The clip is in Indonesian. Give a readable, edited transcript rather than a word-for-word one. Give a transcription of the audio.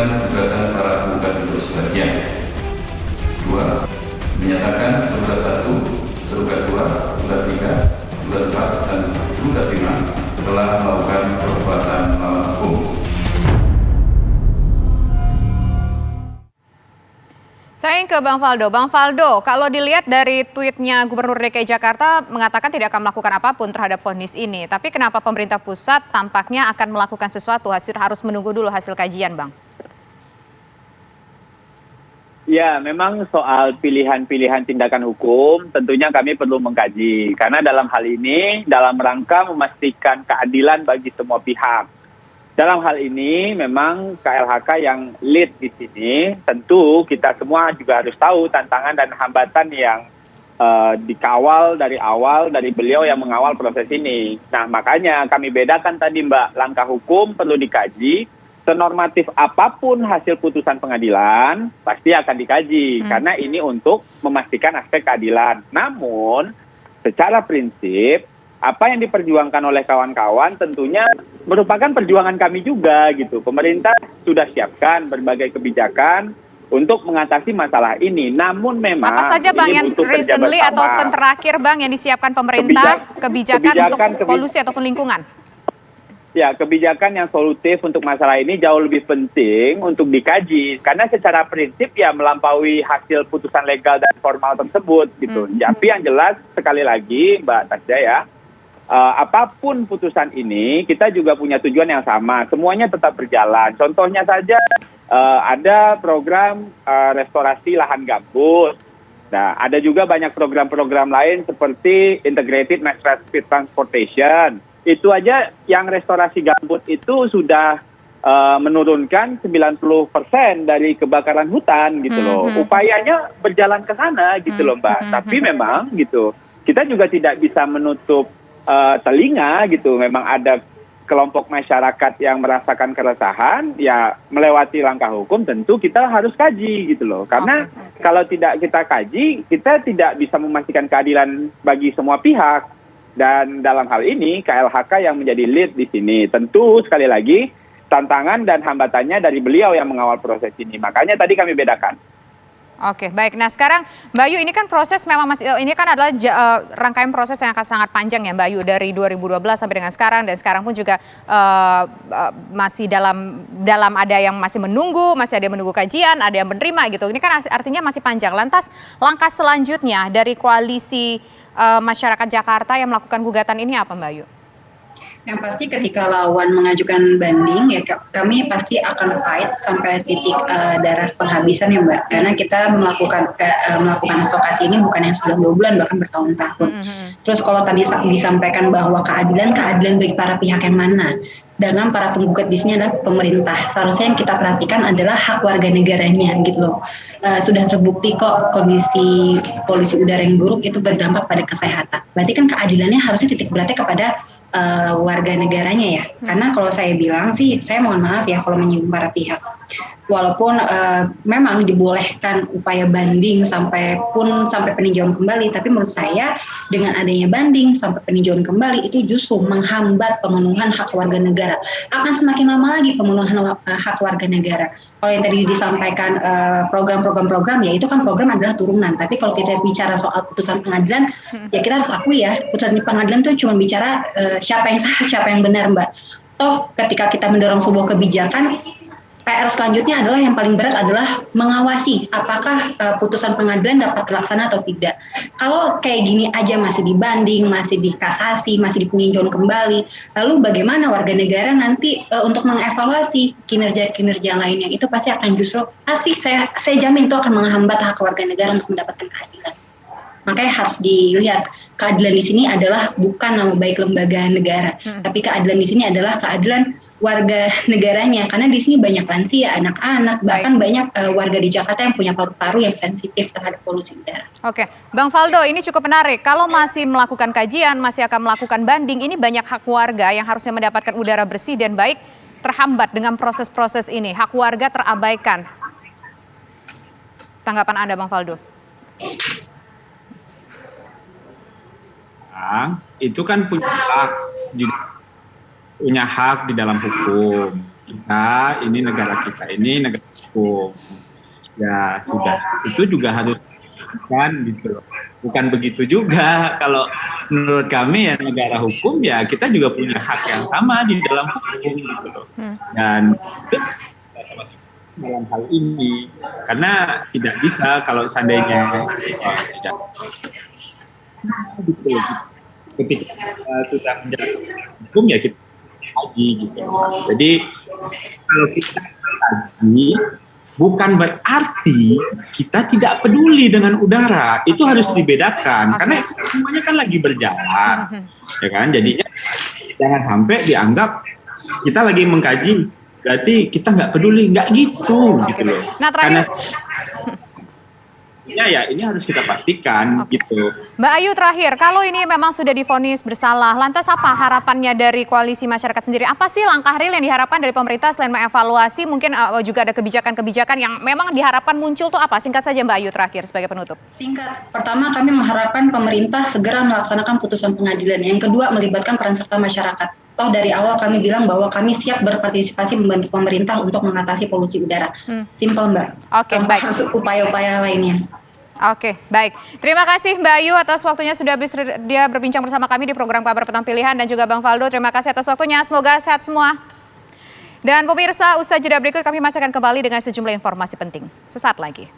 mengabulkan gugatan para penggugat untuk sebagian. 2. Menyatakan tergugat 1, tergugat 2, tergugat 3, tergugat 4, dan tergugat 5 telah melakukan perbuatan melawan hukum. Saya ingin ke Bang Faldo. Bang Faldo, kalau dilihat dari tweetnya Gubernur DKI Jakarta mengatakan tidak akan melakukan apapun terhadap vonis ini. Tapi kenapa pemerintah pusat tampaknya akan melakukan sesuatu, harus menunggu dulu hasil kajian, Bang? Ya, memang soal pilihan-pilihan tindakan hukum tentunya kami perlu mengkaji. Karena dalam hal ini, dalam rangka memastikan keadilan bagi semua pihak. Dalam hal ini memang KLHK yang lead di sini, tentu kita semua juga harus tahu tantangan dan hambatan yang dikawal dari awal dari beliau yang mengawal proses ini. Nah, makanya kami bedakan tadi, Mbak, langkah hukum perlu dikaji, senormatif apapun hasil putusan pengadilan pasti akan dikaji, karena ini untuk memastikan aspek keadilan. Namun, secara prinsip, apa yang diperjuangkan oleh kawan-kawan tentunya merupakan perjuangan kami juga gitu. Pemerintah sudah siapkan berbagai kebijakan untuk mengatasi masalah ini. Namun memang apa saja, Bang, yang recently atau terakhir, Bang, yang disiapkan pemerintah kebijakan untuk polusi ataupun lingkungan? Ya, kebijakan yang solutif untuk masalah ini jauh lebih penting untuk dikaji. Karena secara prinsip ya melampaui hasil putusan legal dan formal tersebut gitu. Tapi yang jelas sekali lagi Mbak Tasya ya, apapun putusan ini, kita juga punya tujuan yang sama. Semuanya tetap berjalan. Contohnya saja ada program restorasi lahan gambut. Nah, ada juga banyak program-program lain seperti Integrated Mass Rapid Transportation. Itu aja yang restorasi gambut itu sudah menurunkan 90% dari kebakaran hutan gitu loh. Upayanya berjalan ke sana gitu loh, Mbak. Tapi memang gitu, kita juga tidak bisa menutup telinga gitu. Memang ada kelompok masyarakat yang merasakan keresahan, ya melewati langkah hukum tentu kita harus kaji gitu loh. Karena kalau tidak kita kaji, kita tidak bisa memastikan keadilan bagi semua pihak. Dan dalam hal ini KLHK yang menjadi lead di sini. Tentu sekali lagi tantangan dan hambatannya dari beliau yang mengawal proses ini. Makanya tadi kami bedakan. Oke, baik. Nah, sekarang Mbak Ayu, ini kan proses memang masih, ini kan adalah rangkaian proses yang akan sangat panjang ya Mbak Ayu, dari 2012 sampai dengan sekarang, dan sekarang pun juga masih dalam ada yang masih menunggu, masih ada yang menunggu kajian, ada yang menerima gitu. Ini kan artinya masih panjang. Lantas langkah selanjutnya dari koalisi masyarakat Jakarta yang melakukan gugatan ini apa, Mbak Ayu? Yang pasti ketika lawan mengajukan banding ya kami pasti akan fight sampai titik darah penghabisan ya Mbak, karena kita melakukan advokasi ini bukan yang sebulan 2 bulan bahkan bertahun-tahun. Terus kalau tadi disampaikan bahwa keadilan bagi para pihak yang mana, sedangkan para penggugat di sini adalah pemerintah. Seharusnya yang kita perhatikan adalah hak warga negaranya gitu loh. Sudah terbukti kok kondisi polusi udara yang buruk itu berdampak pada kesehatan. Berarti kan keadilannya harusnya titik beratnya kepada warga negaranya ya. Karena kalau saya bilang sih, saya mohon maaf ya kalau menyinggung para pihak. Walaupun memang dibolehkan upaya banding sampai peninjauan kembali, tapi menurut saya dengan adanya banding sampai peninjauan kembali itu justru menghambat pemenuhan hak warga negara. Akan semakin lama lagi pemenuhan hak warga negara. Kalau yang tadi disampaikan program ya itu kan program adalah turunan. Tapi kalau kita bicara soal putusan pengadilan, ya kita harus akui ya putusan pengadilan itu cuma bicara siapa yang sah, siapa yang benar, Mbak. Toh ketika kita mendorong sebuah kebijakan, PR selanjutnya adalah yang paling berat adalah mengawasi apakah putusan pengadilan dapat terlaksana atau tidak. Kalau kayak gini aja masih dibanding, masih dikasasi, masih dipeninjauan kembali, lalu bagaimana warga negara nanti untuk mengevaluasi kinerja lainnya, itu pasti akan saya jamin itu akan menghambat hak warga negara untuk mendapatkan keadilan. Makanya harus dilihat keadilan di sini adalah bukan nama baik lembaga negara, tapi keadilan di sini adalah keadilan warga negaranya, karena di sini banyak lansia, anak-anak, bahkan banyak warga di Jakarta yang punya paru-paru yang sensitif terhadap polusi udara. Oke, Bang Faldo, ini cukup menarik. Kalau masih melakukan kajian, masih akan melakukan banding, ini banyak hak warga yang harusnya mendapatkan udara bersih dan baik terhambat dengan proses-proses ini. Hak warga terabaikan. Tanggapan Anda, Bang Faldo? Itu kan punya hak di dalam hukum. ini negara kita, ini negara hukum. Ya sudah, itu juga harus kan gitu loh. Bukan begitu juga kalau menurut kami ya negara hukum ya kita juga punya hak yang sama di dalam hukum gitu loh. Dan dalam hal ini karena tidak bisa kalau seandainya tidak gitu loh. Ketika sudah menjalankan hukum ya kita kaji gitu. Jadi kalau kita kaji bukan berarti kita tidak peduli dengan udara. Itu harus dibedakan karena semuanya kan lagi berjalan, ya kan? Jadinya jangan sampai dianggap kita lagi mengkaji berarti kita nggak peduli, nggak gitu, gitu loh. Nah, terakhir. Ya ini harus kita pastikan gitu. Mbak Ayu terakhir, kalau ini memang sudah divonis bersalah, lantas apa harapannya dari koalisi masyarakat sendiri? Apa sih langkah real yang diharapkan dari pemerintah selain mengevaluasi? Mungkin juga ada kebijakan-kebijakan yang memang diharapkan muncul tuh apa? Singkat saja Mbak Ayu terakhir sebagai penutup. Singkat, pertama kami mengharapkan pemerintah segera melaksanakan putusan pengadilan. Yang kedua melibatkan peran serta masyarakat. Toh dari awal kami bilang bahwa kami siap berpartisipasi membantu pemerintah untuk mengatasi polusi udara. Simpel Mbak. Oke, baik. Harus upaya-upaya lainnya. Oke, baik. Terima kasih Mbak Ayu atas waktunya sudah dia berbincang bersama kami di program Kabar Petang Pilihan dan juga Bang Faldo. Terima kasih atas waktunya. Semoga sehat semua. Dan pemirsa, usai jeda berikut kami masih akan kembali dengan sejumlah informasi penting. Sesaat lagi.